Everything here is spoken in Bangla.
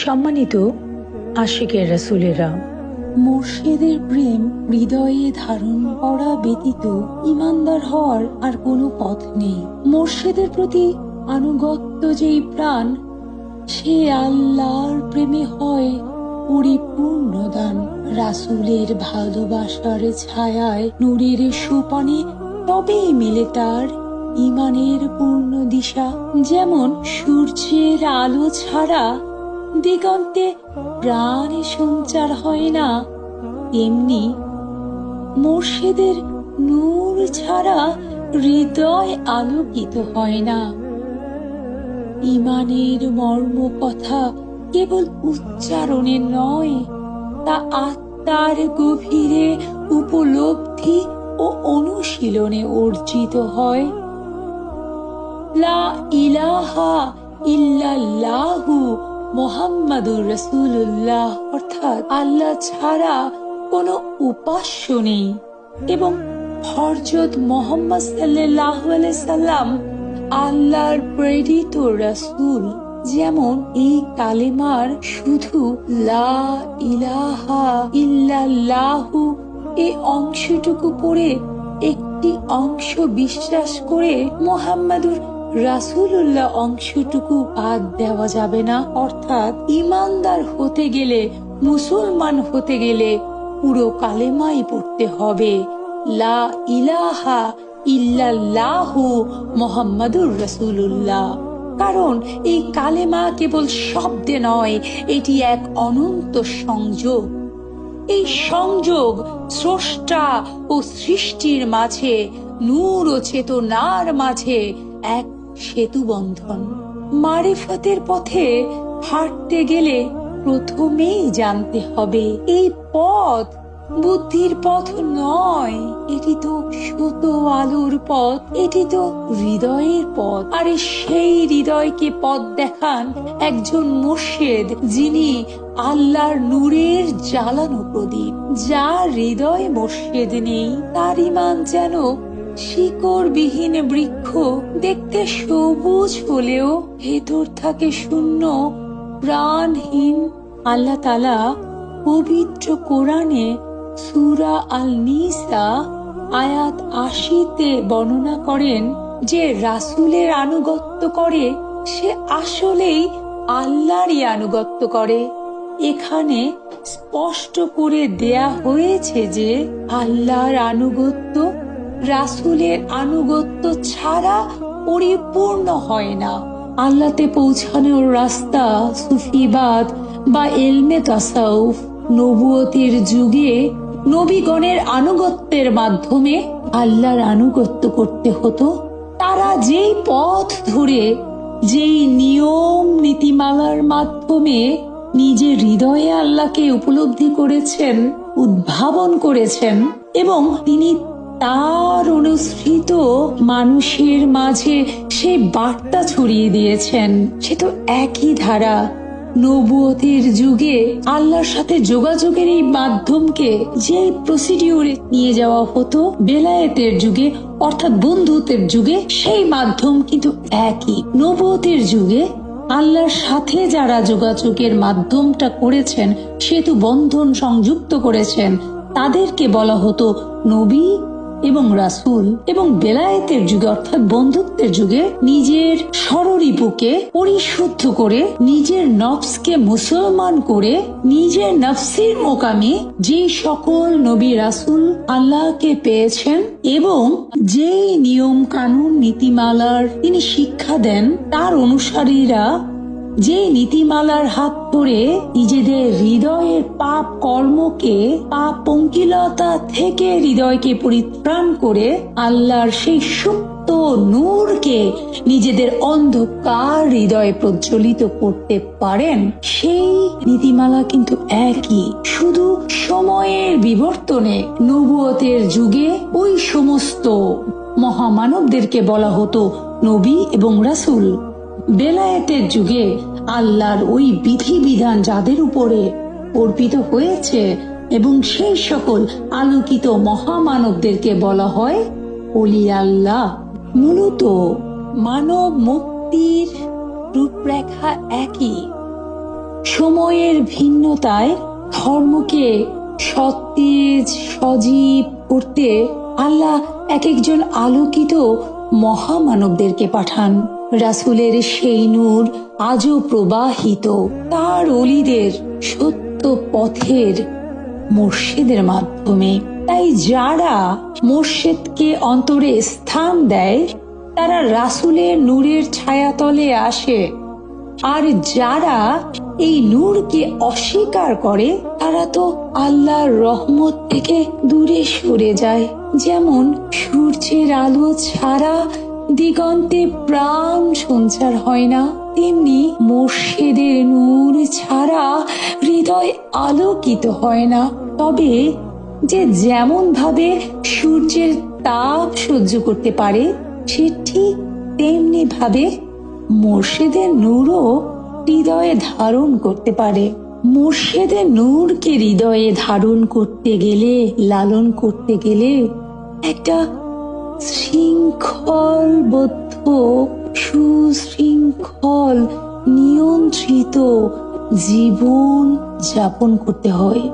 সম্মানিত আশিকের রাসূলেরা, মুর্শিদের প্রেম হৃদয়ে ধারণ করা ব্যতীত ইমানদার হওয়ার আর কোনো পথ নেই। মুর্শিদের প্রতি আনুগত্য যেই প্রাণ, সে আল্লাহর প্রেমে হয় পরিপূর্ণ দান। রাসূলের ভালোবাসার ছায়ায় নূরের সোপানে তবেই মেলে তার ইমানের পূর্ণ দিশা। যেমন সূর্যের আলো ছাড়া দিগন্তে প্রাণে সঞ্চার হয় না, তেমনি মুর্শিদের নূর ছাড়া হৃদয় আলোকিত হয় না। ইমানের মর্ম কথা কেবল উচ্চারণে নয়, তা আত্মার গভীরে উপলব্ধি ও অনুশীলনে অর্জিত হয়। লা ইলাহা ইল্লাল্লাহু মুহাম্মাদুর রাসূলুল্লাহ, অর্থাৎ আল্লাহ ছাড়া কোনো উপাস্য নেই, এবং হযরত মুহাম্মদ সাল্লাল্লাহু আলাইহি সাল্লাম আল্লাহর প্রেরিত রাসূল। যেমন এই কালেমার শুধু লা ইলাহা ইল্লাল্লাহু এই অংশটুকু পড়ে, একটি অংশ বিশ্বাস করে মুহাম্মাদুর রাসূলুল্লাহ অংশটুকু বাদ দেওয়া যাবে না। অর্থাৎ ইমানদার হতে গেলে, মুসলমান হতে গেলে পুরো কালেমাই পড়তে হবে, লা ইলাহা ইল্লাল্লাহু মুহাম্মাদুর রাসূলুল্লাহ। কারণ এই কালেমা কেবল শব্দে নয়, এটি এক অনন্ত সংযোগ। এই সংযোগ স্রষ্টা ও সৃষ্টির মাঝে, নূর ও চেতনার মাঝে এক সেতু বন্ধন। মারিফতের পথে হাঁটতে গেলে প্রথমেই জানতে হবে এই পথ বুদ্ধির পথ নয়, এটি তো সত্য আলোর পথ, এটি তো হৃদয়ের পথ। আরে সেই হৃদয়কে পথ দেখান একজন মুর্শিদ, যিনি আল্লাহর নূরের জ্বালানো প্রদীপ। যার হৃদয় মুর্শিদ নেই, তার ঈমান যেন শিকড়বিহীন বৃক্ষ, দেখতে সবুজ হলেও ভেতর থাকে শূন্য, প্রাণহীন। আল্লাহ তাআলা পবিত্র কোরআনে সূরা আন-নিসা আয়াত ৮০-তে বর্ণনা করেন যে রাসূলের আনুগত্য করে সে আসলেই আল্লাহরই আনুগত্য করে। এখানে স্পষ্ট করে দেয়া হয়েছে যে আল্লাহর আনুগত্য রাসূলের আনুগত্য ছাড়া পরিপূর্ণ হয় না। আল্লাহতে পৌঁছানোর রাস্তা সুফিবাদ বা ইলমে তাসাউফ। নবুয়তের যুগে নবীগণের আনুগত্যের মাধ্যমে আল্লাহর আনুগত্য করতে হতো। তারা যেই পথ ধরে, যেই নিয়ম নীতিমালার মাধ্যমে নিজের হৃদয়ে আল্লাহকে উপলব্ধি করেছেন, উদ্ভাবন করেছেন, এবং তিনি তার অনুসৃত মানুষের মাঝে সেই বার্তা ছড়িয়ে দিয়েছেন, সে তো একই ধারা। নবুয়তের যুগে আল্লাহর সাথে যোগাযোগের এই মাধ্যমকে যে প্রসিডিউরে নিয়ে যাওয়া হতো বেলায়েতের যুগে, অর্থাৎ বন্ধুত্বের যুগে, সেই মাধ্যম কিন্তু একই। নবুয়তের যুগে আল্লাহর সাথে যারা যোগাযোগের মাধ্যমটা করেছেন, সেতু বন্ধন সংযুক্ত করেছেন, তাদেরকে বলা হতো নবী এবং রাসূল। এবং বেলায়েতের যুগে, অর্থাৎ বন্ধুত্বের যুগে, নিজের স্বররিপুকে পরিশুদ্ধ করে, নিজের নফসকে মুসলমান করে, নিজের নফসের মোকামে যে সকল নবী রাসূল আল্লাহকে পেয়েছেন এবং যে নিয়ম কানুন নীতিমালার তিনি শিক্ষা দেন, তার অনুসারীরা যে নীতিমালার হাত ধরে নিজেদের হৃদয়ের পাপ কর্মকে, পাপ পঙ্কিলতা থেকে হৃদয়কে পরিত্রাণ করে আল্লাহর সেই সুপ্ত নূরকে নিজেদের অন্ধকার হৃদয়ে প্রজ্বলিত করতে পারেন, সেই নীতিমালা কিন্তু একই। শুধু সময়ের বিবর্তনে নবুয়তের যুগে ওই সমস্ত মহামানবদেরকে বলা হতো নবী এবং রাসূল। বেলায়েতের যুগে আল্লাহর ওই বিধিবিধান যাদের উপরে অর্পিত হয়েছে এবং সেই সকল আলোকিত মহামানবদেরকে বলা হয় ওলি আল্লাহ। মূলত মানব মুক্তির রূপরেখা একই, সময়ের ভিন্নতায় ধর্মকে সতেজ সজীব করতে আল্লাহ এক একজন আলোকিত মহামানবদেরকে পাঠান। রাসূলের সেই নূর আজও প্রবাহিত তার অলিদের সত্য পথের মুর্শিদের মাধ্যমে। তাই যারা মুর্শিদকে অন্তরে স্থান দেয় তারা রাসূলের নূরের ছায়াতলে আসে, আর যারা এই নূরকে অস্বীকার করে তারা তো আল্লাহর রহমত থেকে দূরে সরে যায়। যেমন সূর্যের আলো ছাড়া দিগন্তে প্রাণ সঞ্চার হয় না, তেমনি মুর্শিদের নূর ছাড়া হৃদয় আলোকিত হয় না। তবে যে যেমন ভাবে সূর্যের তাপ সহ্য করতে পারে, সে ঠিক তেমনি ভাবে মুর্শিদের নূরও হৃদয়ে ধারণ করতে পারে। মুর্শিদের নূরকে হৃদয়ে ধারণ করতে গেলে, লালন করতে গেলে একটা শৃঙ্খলবদ্ধ, সুশৃঙ্খল, নিয়ন্ত্রিত জীবন যাপন করতে হয়।